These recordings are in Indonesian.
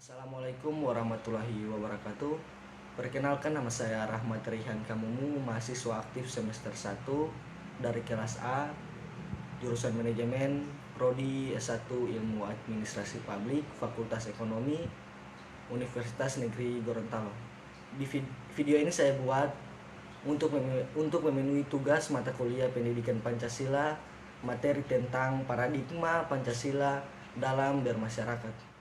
Assalamualaikum warahmatullahi wabarakatuh. Perkenalkan, nama saya Rahmat Rihan Kamumu, mahasiswa aktif semester 1 dari kelas A, jurusan manajemen, prodi S1 Ilmu Administrasi Publik, Fakultas Ekonomi, Universitas Negeri Gorontalo. Di video ini saya buat untuk memenuhi tugas mata kuliah Pendidikan Pancasila, materi tentang paradigma Pancasila dalam bermasyarakat.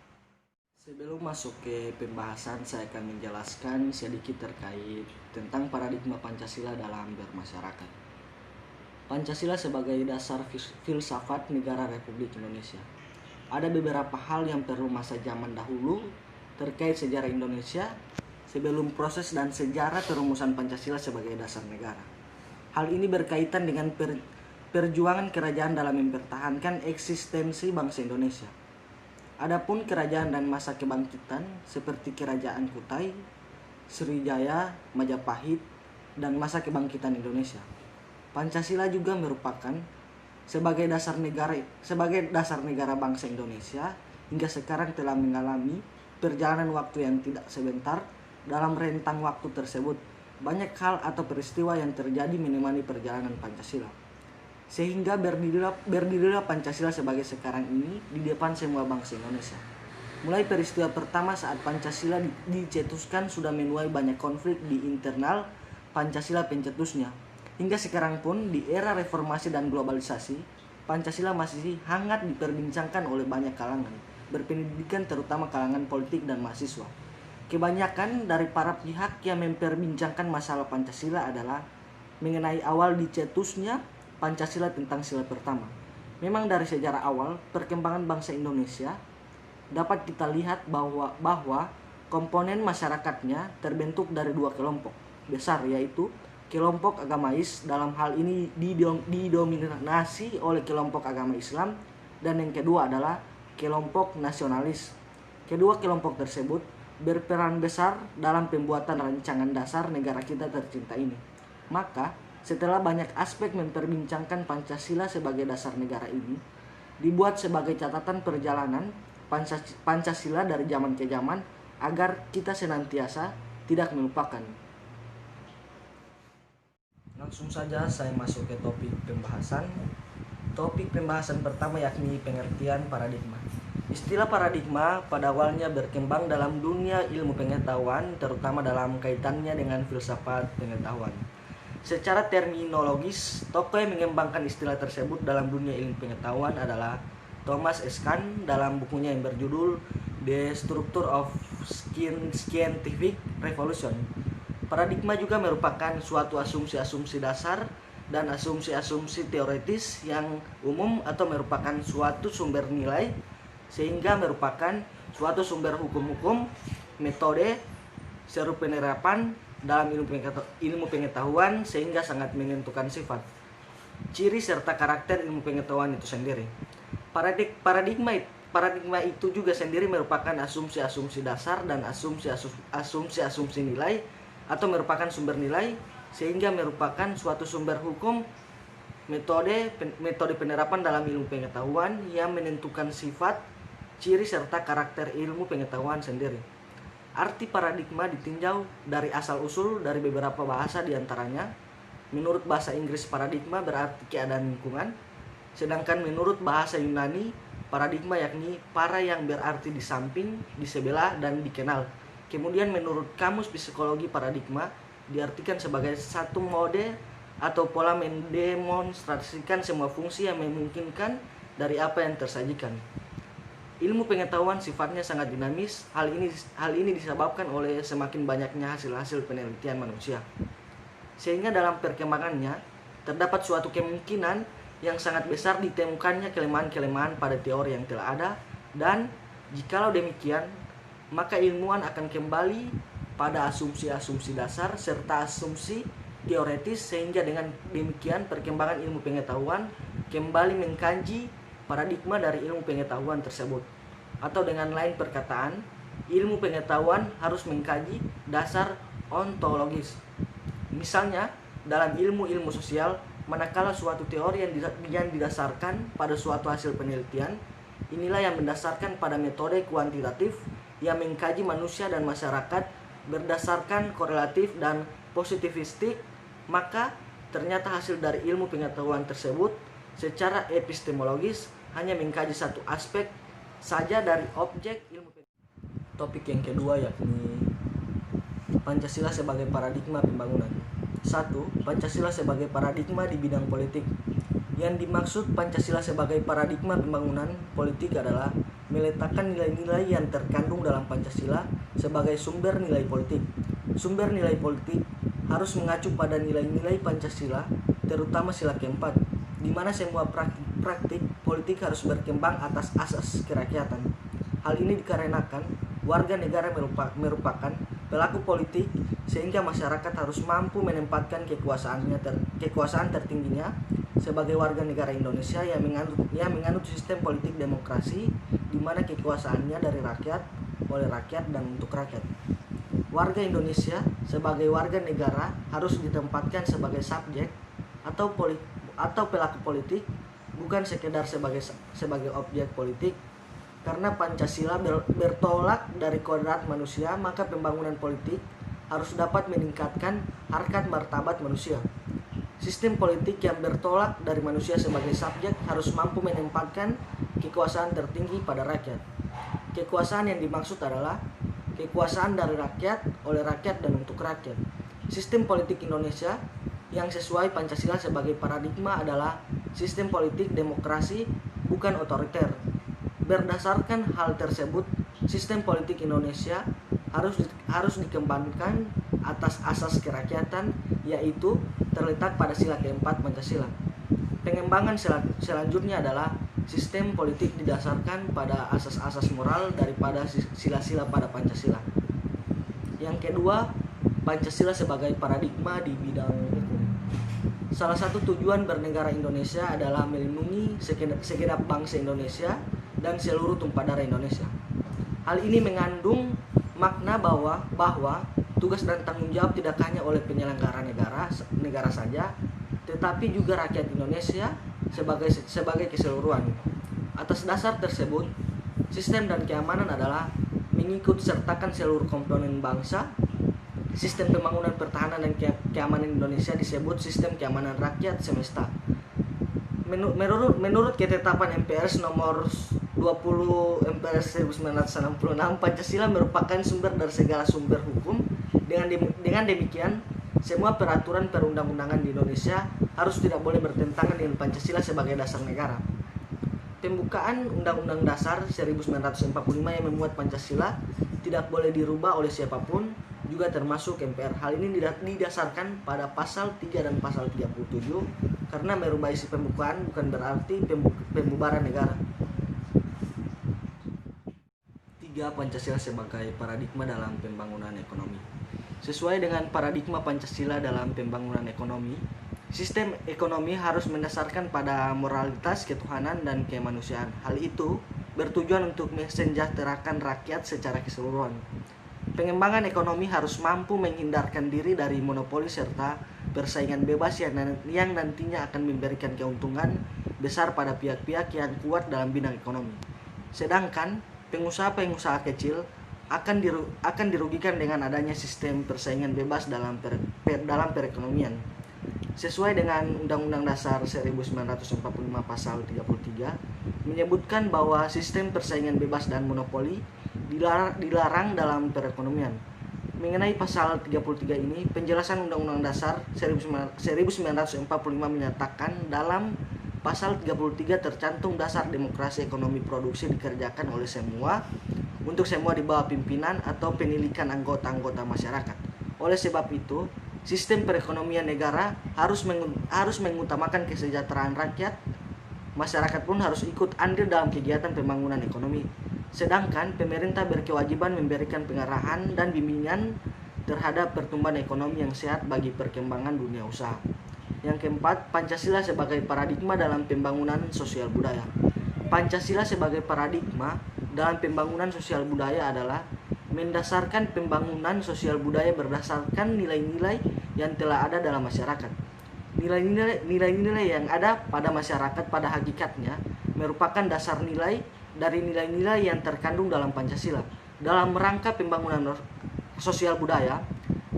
Sebelum masuk ke pembahasan, saya akan menjelaskan sedikit terkait tentang paradigma Pancasila dalam bermasyarakat. Pancasila sebagai dasar filsafat negara Republik Indonesia. Ada beberapa hal yang perlu masa zaman dahulu terkait sejarah Indonesia sebelum proses dan sejarah perumusan Pancasila sebagai dasar negara. Hal ini berkaitan dengan perjuangan kerajaan dalam mempertahankan eksistensi bangsa Indonesia. Adapun kerajaan dan masa kebangkitan seperti Kerajaan Kutai, Sriwijaya, Majapahit, dan masa kebangkitan Indonesia. Pancasila juga merupakan sebagai dasar negara bangsa Indonesia hingga sekarang telah mengalami perjalanan waktu yang tidak sebentar. Dalam rentang waktu tersebut, banyak hal atau peristiwa yang terjadi menemani perjalanan Pancasila. Sehingga berdirilah Pancasila sebagai sekarang ini di depan semua bangsa Indonesia. Mulai peristiwa pertama saat Pancasila dicetuskan sudah menuai banyak konflik di internal Pancasila pencetusnya. Hingga sekarang pun di era reformasi dan globalisasi, Pancasila masih hangat diperbincangkan oleh banyak kalangan berpendidikan, terutama kalangan politik dan mahasiswa. Kebanyakan dari para pihak yang memperbincangkan masalah Pancasila adalah mengenai awal dicetusnya Pancasila tentang sila pertama. Memang dari sejarah awal perkembangan bangsa Indonesia dapat kita lihat bahwa komponen masyarakatnya terbentuk dari dua kelompok besar, yaitu kelompok agamais, dalam hal ini didominasi oleh kelompok agama Islam, dan yang kedua adalah kelompok nasionalis. Kedua kelompok tersebut berperan besar dalam pembuatan rancangan dasar negara kita tercinta ini. Maka setelah banyak aspek memperbincangkan Pancasila sebagai dasar negara ini, dibuat sebagai catatan perjalanan Pancasila dari zaman ke zaman agar kita senantiasa tidak melupakan. Langsung saja saya masuk ke topik pembahasan. Topik pembahasan pertama yakni pengertian paradigma. Istilah paradigma pada awalnya berkembang dalam dunia ilmu pengetahuan, terutama dalam kaitannya dengan filsafat pengetahuan. Secara terminologis, tokoh yang mengembangkan istilah tersebut dalam dunia ilmu pengetahuan adalah Thomas S. Kuhn dalam bukunya yang berjudul The Structure of Scientific Revolution. Paradigma juga merupakan suatu asumsi-asumsi dasar dan asumsi-asumsi teoritis yang umum atau merupakan suatu sumber nilai, sehingga merupakan suatu sumber hukum-hukum, metode, seru penerapan dalam ilmu pengetahuan, sehingga sangat menentukan sifat, ciri serta karakter ilmu pengetahuan itu sendiri. Paradigma itu juga sendiri merupakan asumsi-asumsi dasar dan asumsi-asumsi nilai atau merupakan sumber nilai, sehingga merupakan suatu sumber hukum, metode penerapan dalam ilmu pengetahuan yang menentukan sifat, ciri serta karakter ilmu pengetahuan sendiri. Arti paradigma ditinjau dari asal-usul dari beberapa bahasa, diantaranya menurut bahasa Inggris paradigma berarti keadaan lingkungan, sedangkan menurut bahasa Yunani paradigma yakni para yang berarti di samping, di sebelah, dan dikenal. Kemudian menurut Kamus Psikologi paradigma diartikan sebagai satu mode atau pola mendemonstrasikan semua fungsi yang memungkinkan dari apa yang tersajikan. Ilmu pengetahuan sifatnya sangat dinamis. Hal ini disebabkan oleh semakin banyaknya hasil-hasil penelitian manusia. Sehingga dalam perkembangannya terdapat suatu kemungkinan yang sangat besar ditemukannya kelemahan-kelemahan pada teori yang telah ada, dan jikalau demikian, maka ilmuwan akan kembali pada asumsi-asumsi dasar serta asumsi teoretis, sehingga dengan demikian perkembangan ilmu pengetahuan kembali mengkaji paradigma dari ilmu pengetahuan tersebut. Atau dengan lain perkataan, ilmu pengetahuan harus mengkaji dasar ontologis. Misalnya, dalam ilmu-ilmu sosial, manakala suatu teori yang didasarkan pada suatu hasil penelitian, inilah yang mendasarkan pada metode kuantitatif yang mengkaji manusia dan masyarakat berdasarkan korelatif dan positivistik, maka ternyata hasil dari ilmu pengetahuan tersebut secara epistemologis hanya mengkaji satu aspek saja dari objek ilmu. Topik yang kedua yakni Pancasila sebagai paradigma pembangunan. 1. Pancasila sebagai paradigma di bidang politik. Yang dimaksud Pancasila sebagai paradigma pembangunan politik adalah meletakkan nilai-nilai yang terkandung dalam Pancasila sebagai sumber nilai politik. Sumber nilai politik harus mengacu pada nilai-nilai Pancasila, terutama sila keempat, di mana semua praktik politik harus berkembang atas asas kerakyatan. Hal ini dikarenakan warga negara merupakan pelaku politik, sehingga masyarakat harus mampu menempatkan kekuasaan tertingginya sebagai warga negara Indonesia yang menganut sistem politik demokrasi, di mana kekuasaannya dari rakyat, oleh rakyat, dan untuk rakyat. Warga Indonesia sebagai warga negara harus ditempatkan sebagai subjek atau pelaku politik, bukan sekedar sebagai objek politik. Karena Pancasila bertolak dari kodrat manusia, maka pembangunan politik harus dapat meningkatkan harkat martabat manusia. Sistem politik yang bertolak dari manusia sebagai subjek harus mampu menempatkan kekuasaan tertinggi pada rakyat. Kekuasaan yang dimaksud adalah kekuasaan dari rakyat, oleh rakyat, dan untuk rakyat. Sistem politik Indonesia yang sesuai Pancasila sebagai paradigma adalah sistem politik demokrasi, bukan otoriter. Berdasarkan hal tersebut, sistem politik Indonesia harus dikembangkan atas asas kerakyatan, yaitu terletak pada sila keempat Pancasila. Pengembangan selanjutnya adalah sistem politik didasarkan pada asas-asas moral daripada sila-sila pada Pancasila. Yang kedua, Pancasila sebagai paradigma di bidang hukum. Salah satu tujuan bernegara Indonesia adalah melindungi segenap bangsa Indonesia dan seluruh tumpah darah Indonesia. Hal ini mengandung makna bahwa tugas dan tanggung jawab tidak hanya oleh penyelenggara negara saja, tetapi juga rakyat Indonesia sebagai keseluruhan. Atas dasar tersebut, sistem dan keamanan adalah mengikut sertakan seluruh komponen bangsa. Sistem pembangunan pertahanan dan keamanan Indonesia disebut sistem keamanan rakyat semesta. Menurut ketetapan MPRS nomor 20 MPRS 1966, Pancasila merupakan sumber dari segala sumber hukum. Dengan demikian, semua peraturan perundang-undangan di Indonesia harus tidak boleh bertentangan dengan Pancasila sebagai dasar negara. Pembukaan Undang-Undang Dasar 1945 yang memuat Pancasila tidak boleh dirubah oleh siapapun, juga termasuk MPR. Hal ini didasarkan pada pasal 3 dan pasal 37, karena merubah isi pembukaan bukan berarti pembubaran negara. 3. Pancasila sebagai paradigma dalam pembangunan ekonomi. Sesuai dengan paradigma Pancasila dalam pembangunan ekonomi, sistem ekonomi harus mendasarkan pada moralitas, ketuhanan, dan kemanusiaan. Hal itu bertujuan untuk mensejahterakan rakyat secara keseluruhan. Pengembangan ekonomi harus mampu menghindarkan diri dari monopoli serta persaingan bebas yang nantinya akan memberikan keuntungan besar pada pihak-pihak yang kuat dalam bidang ekonomi. Sedangkan pengusaha-pengusaha kecil akan dirugikan dengan adanya sistem persaingan bebas dalam perekonomian. Sesuai dengan Undang-Undang Dasar 1945 pasal 33 menyebutkan bahwa sistem persaingan bebas dan monopoli dilarang dalam perekonomian. Mengenai pasal 33 ini, penjelasan Undang-Undang Dasar 1945 menyatakan dalam pasal 33 tercantum dasar demokrasi ekonomi produksi dikerjakan oleh semua, untuk semua di bawah pimpinan atau penilikan anggota-anggota masyarakat. Oleh sebab itu, sistem perekonomian negara harus mengutamakan kesejahteraan rakyat. Masyarakat pun harus ikut andil dalam kegiatan pembangunan ekonomi. Sedangkan pemerintah berkewajiban memberikan pengarahan dan bimbingan terhadap pertumbuhan ekonomi yang sehat bagi perkembangan dunia usaha. Yang keempat, Pancasila sebagai paradigma dalam pembangunan sosial budaya. Pancasila sebagai paradigma dalam pembangunan sosial budaya adalah mendasarkan pembangunan sosial budaya berdasarkan nilai-nilai yang telah ada dalam masyarakat. Nilai-nilai yang ada pada masyarakat pada hakikatnya merupakan dasar nilai dari nilai-nilai yang terkandung dalam Pancasila. Dalam rangka pembangunan sosial budaya,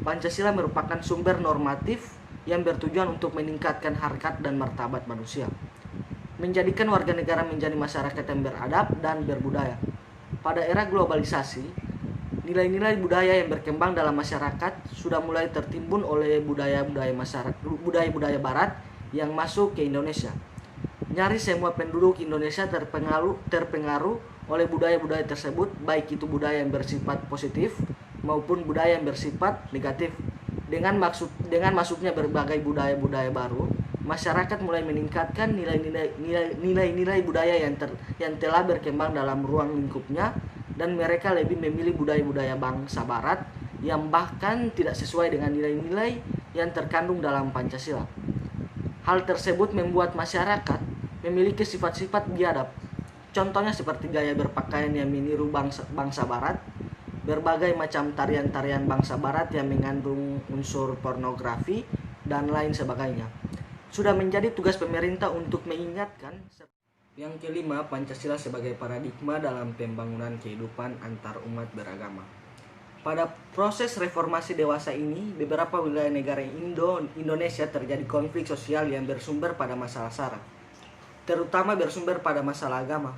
Pancasila merupakan sumber normatif yang bertujuan untuk meningkatkan harkat dan martabat manusia, menjadikan warga negara menjadi masyarakat yang beradab dan berbudaya. Pada era globalisasi, nilai-nilai budaya yang berkembang dalam masyarakat sudah mulai tertimbun oleh budaya-budaya barat yang masuk ke Indonesia. Nyaris semua penduduk Indonesia terpengaruh oleh budaya-budaya tersebut, baik itu budaya yang bersifat positif maupun budaya yang bersifat negatif. Dengan masuknya berbagai budaya-budaya baru, masyarakat mulai meningkatkan nilai-nilai budaya yang telah berkembang dalam ruang lingkupnya, dan mereka lebih memilih budaya-budaya bangsa barat yang bahkan tidak sesuai dengan nilai-nilai yang terkandung dalam Pancasila. Hal tersebut membuat masyarakat memiliki sifat-sifat biadab. Contohnya seperti gaya berpakaian yang meniru bangsa barat, berbagai macam tarian-tarian bangsa barat yang mengandung unsur pornografi, dan lain sebagainya. Sudah menjadi tugas pemerintah untuk mengingatkan. Yang kelima, Pancasila sebagai paradigma dalam pembangunan kehidupan antar umat beragama. Pada proses reformasi dewasa ini, beberapa wilayah negara Indonesia terjadi konflik sosial yang bersumber pada masalah SARA, terutama bersumber pada masalah agama.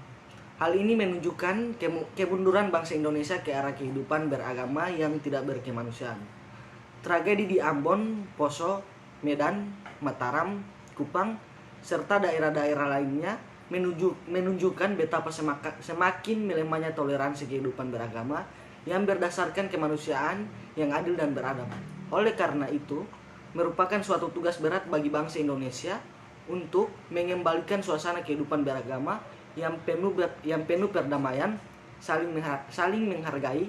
Hal ini menunjukkan kemunduran bangsa Indonesia ke arah kehidupan beragama yang tidak berkemanusiaan. Tragedi di Ambon, Poso, Medan, Mataram, Kupang, serta daerah-daerah lainnya menunjukkan betapa semakin melemahnya toleransi kehidupan beragama yang berdasarkan kemanusiaan yang adil dan beradab. Oleh karena itu, merupakan suatu tugas berat bagi bangsa Indonesia untuk mengembalikan suasana kehidupan beragama yang penuh perdamaian, saling menghargai,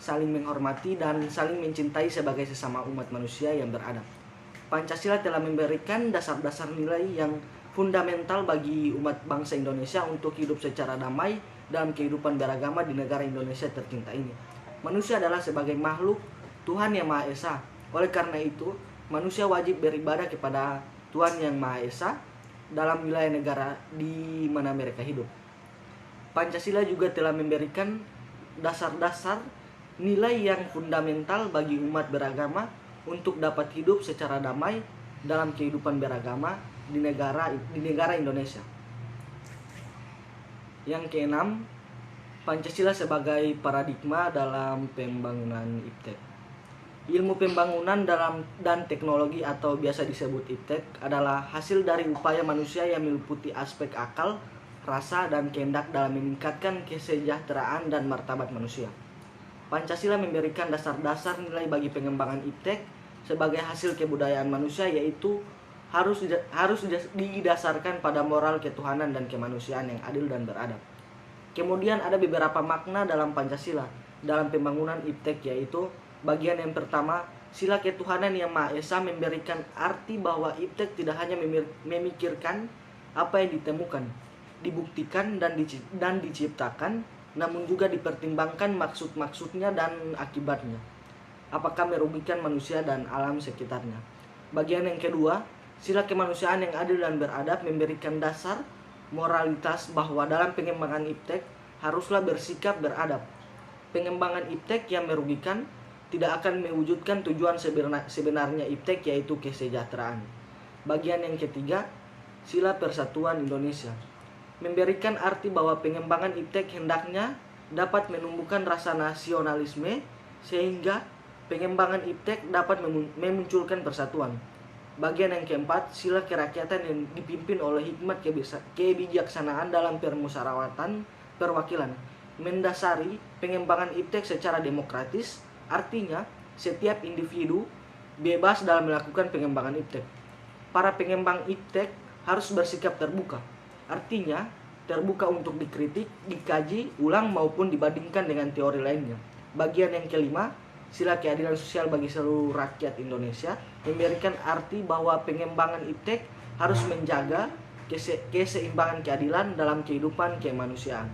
saling menghormati, dan saling mencintai sebagai sesama umat manusia yang beradab. Pancasila telah memberikan dasar-dasar nilai yang fundamental bagi umat bangsa Indonesia untuk hidup secara damai dalam kehidupan beragama di negara Indonesia tercinta ini. Manusia adalah sebagai makhluk Tuhan yang Maha Esa. Oleh karena itu, manusia wajib beribadah kepada Tuhan yang Maha Esa dalam wilayah negara di mana mereka hidup. Pancasila juga telah memberikan dasar-dasar nilai yang fundamental bagi umat beragama untuk dapat hidup secara damai dalam kehidupan beragama di negara Indonesia. Yang keenam, Pancasila sebagai paradigma dalam pembangunan IPTEK. Ilmu pembangunan dan teknologi atau biasa disebut IPTEK adalah hasil dari upaya manusia yang meliputi aspek akal, rasa, dan kehendak dalam meningkatkan kesejahteraan dan martabat manusia. Pancasila memberikan dasar-dasar nilai bagi pengembangan IPTEK sebagai hasil kebudayaan manusia, yaitu harus didasarkan pada moral ketuhanan dan kemanusiaan yang adil dan beradab. Kemudian ada beberapa makna dalam Pancasila dalam pembangunan IPTEK, yaitu bagian yang pertama, sila ketuhanan yang Maha Esa memberikan arti bahwa IPTEK tidak hanya memikirkan apa yang ditemukan, dibuktikan, dan diciptakan, namun juga dipertimbangkan maksud-maksudnya dan akibatnya, apakah merugikan manusia dan alam sekitarnya. Bagian yang kedua, sila kemanusiaan yang adil dan beradab memberikan dasar moralitas bahwa dalam pengembangan IPTEK haruslah bersikap beradab. Pengembangan IPTEK yang merugikan tidak akan mewujudkan tujuan sebenarnya IPTEK, yaitu kesejahteraan. Bagian yang ketiga, sila persatuan Indonesia memberikan arti bahwa pengembangan IPTEK hendaknya dapat menumbuhkan rasa nasionalisme sehingga pengembangan IPTEK dapat memunculkan persatuan. Bagian yang keempat, sila kerakyatan yang dipimpin oleh hikmat kebijaksanaan dalam permusyawaratan perwakilan mendasari pengembangan IPTEK secara demokratis, artinya setiap individu bebas dalam melakukan pengembangan IPTEK. Para pengembang IPTEK harus bersikap terbuka, artinya terbuka untuk dikritik, dikaji ulang maupun dibandingkan dengan teori lainnya. Bagian yang kelima, sila keadilan sosial bagi seluruh rakyat Indonesia memberikan arti bahwa pengembangan IPTEK harus menjaga keseimbangan keadilan dalam kehidupan kemanusiaan.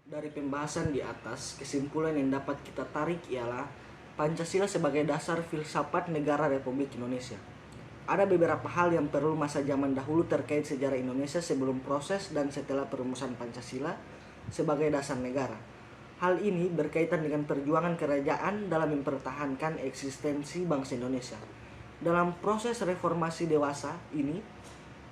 Dari pembahasan di atas, kesimpulan yang dapat kita tarik ialah Pancasila sebagai dasar filsafat negara Republik Indonesia. Ada beberapa hal yang perlu masa zaman dahulu terkait sejarah Indonesia sebelum proses dan setelah perumusan Pancasila sebagai dasar negara. Hal ini berkaitan dengan perjuangan kerajaan dalam mempertahankan eksistensi bangsa Indonesia. Dalam proses reformasi dewasa ini,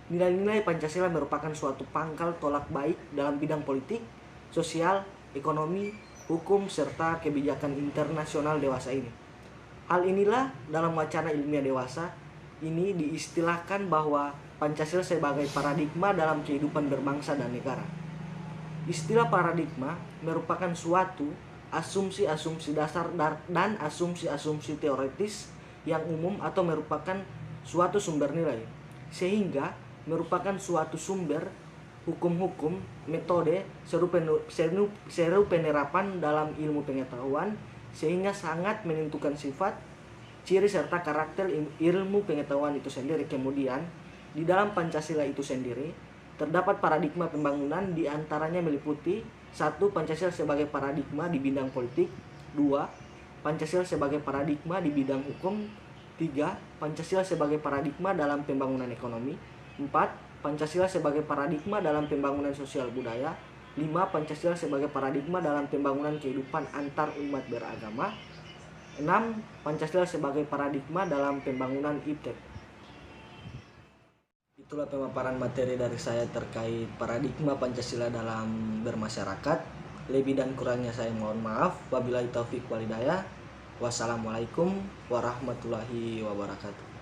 nilai-nilai Pancasila merupakan suatu pangkal tolak baik dalam bidang politik, sosial, ekonomi, hukum, serta kebijakan internasional dewasa ini. Hal inilah dalam wacana ilmiah dewasa ini diistilahkan bahwa Pancasila sebagai paradigma dalam kehidupan berbangsa dan negara. Istilah paradigma merupakan suatu asumsi-asumsi dasar dan asumsi-asumsi teoritis yang umum atau merupakan suatu sumber nilai, sehingga merupakan suatu sumber hukum-hukum, metode, seru penerapan dalam ilmu pengetahuan, sehingga sangat menentukan sifat, ciri serta karakter ilmu pengetahuan itu sendiri. Kemudian, di dalam Pancasila itu sendiri terdapat paradigma pembangunan, di antaranya meliputi 1. Pancasila sebagai paradigma di bidang politik. 2. Pancasila sebagai paradigma di bidang hukum. 3. Pancasila sebagai paradigma dalam pembangunan ekonomi. 4. Pancasila sebagai paradigma dalam pembangunan sosial budaya. 5. Pancasila sebagai paradigma dalam pembangunan kehidupan antar umat beragama. 6. Pancasila sebagai paradigma dalam pembangunan iptek. Itulah pemaparan materi dari saya terkait paradigma Pancasila dalam bermasyarakat. Lebih dan kurangnya saya mohon maaf. Wabillahi taufik walhidayah. Wassalamualaikum warahmatullahi wabarakatuh.